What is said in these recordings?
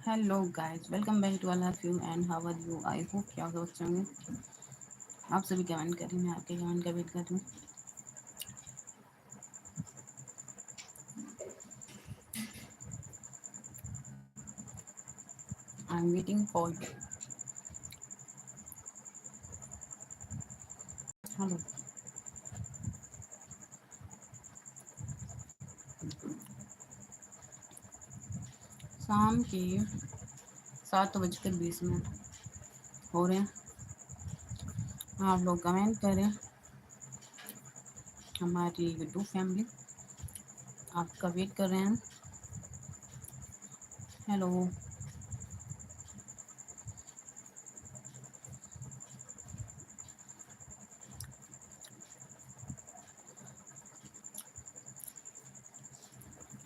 Hello guys, welcome back to all of you and how are you. I hope क्या सब अच्छे होंगे। आप सभी कमेंट करें, मैं आपके कमेंट का वेट कर रही हूँ। आई am waiting for you. Hello. शाम के 7:20 हो रहे हैं। आप लोग कमेंट करें। हमारी यूट्यूब फैमिली आपका वेट कर रहे हैं। Hello.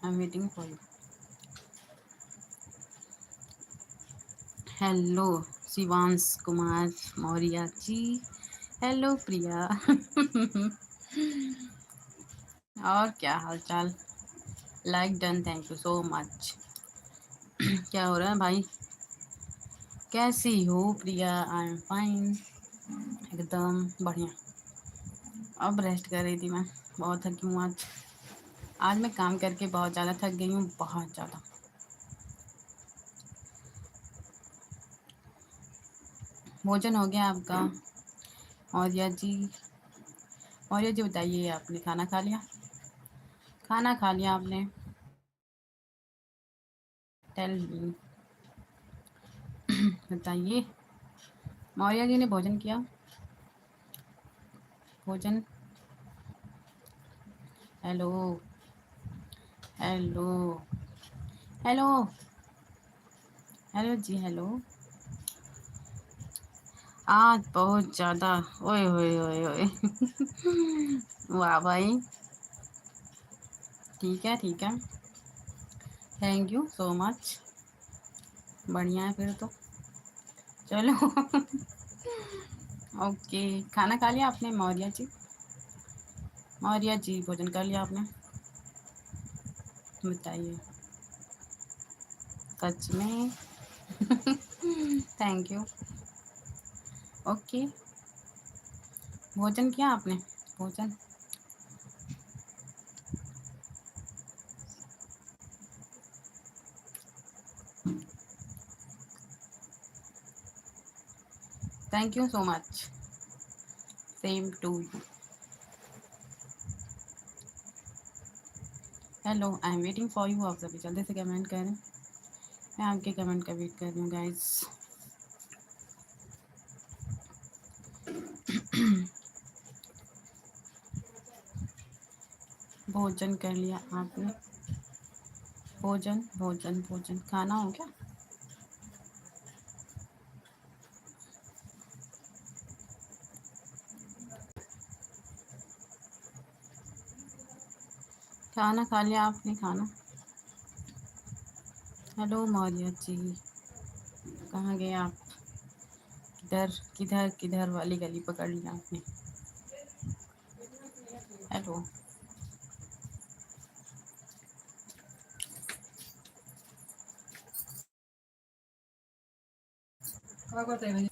I am waiting for you. Hello Shivansh Kumar Maurya ji. Hello Priya. और क्या हाल चाल। Like done, thank you so much. क्या हो रहा है भाई? कैसी हो प्रिया? आई एम फाइन, एकदम बढ़िया। अब रेस्ट कर रही थी मैं। बहुत थकी हूँ आज। आज मैं काम करके बहुत ज़्यादा थक गई हूँ, बहुत ज़्यादा। भोजन हो गया आपका मौर्य जी? मौर्य जी बताइए, आपने खाना खा लिया? खाना खा लिया आपने? टेल मी, बताइए। मौर्य जी ने भोजन किया? भोजन। हेलो। हेलो। हेलो। हेलो जी, हेलो। आज बहुत ज़्यादा। ओए ओए ओए ओए। वाह भाई। ठीक है, ठीक है। Thank you so much. बढ़िया है फिर तो। चलो। ओके। खाना खा लिया आपने मौर्य जी? मौर्य जी भोजन कर लिया आपने? बताइए। सच में? Thank you. ओके। भोजन किया आपने? भोजन। Thank you so much. Same to you. Hello, I am waiting for you. आप सभी जल्दी से कमेंट करें। मैं आपके कमेंट का वेट कर रही हूँ गाइस। भोजन कर लिया आपने? भोजन भोजन भोजन खाना हो क्या? खाना खा लिया आपने? खाना। हेलो मौर्य जी, कहाँ गए आप? किधर किधर किधर वाली गली पकड़ लिया आपने? हेलो। क्या करते हैं?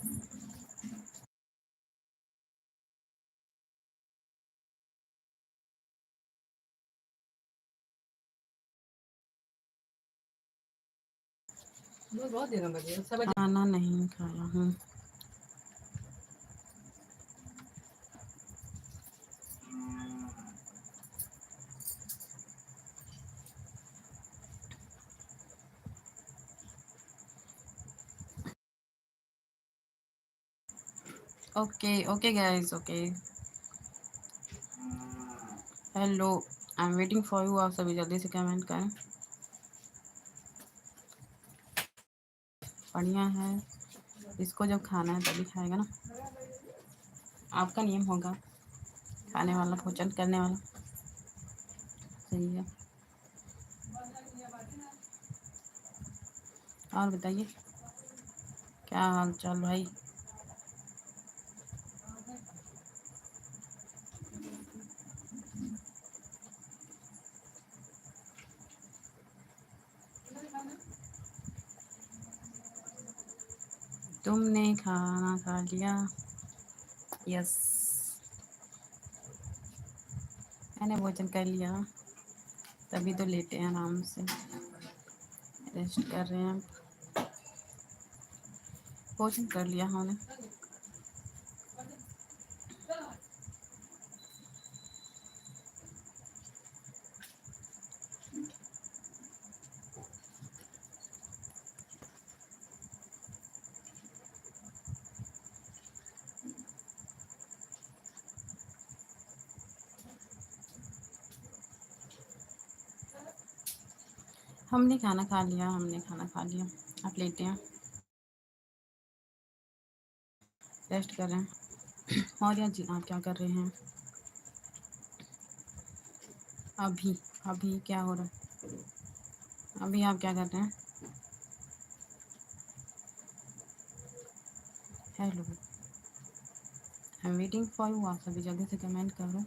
खाना नहीं खाया हूँ। Okay okay guys, okay. Hello, I am waiting for you. आप सभी जल्दी से कमेंट करें। बढ़िया है। इसको जब खाना है तभी खाएगा ना। आपका नियम होगा खाने वाला भोजन करने वाला। सही है। और बताइए, क्या हाल चाल भाई? तुमने खाना खा लिया? यस, मैंने भोजन कर लिया, तभी तो लेटे हैं आराम से, रेस्ट कर रहे हैं। भोजन कर लिया हमने। हमने खाना खा लिया, हमने खाना खा लिया। आप लेटे हैं, रेस्ट कर रहे हैं। और या जी, आप क्या कर रहे हैं अभी? अभी क्या हो रहा है? अभी आप क्या कर रहे हैं? Hello, I am waiting for you. आप सभी जल्दी से कमेंट करो।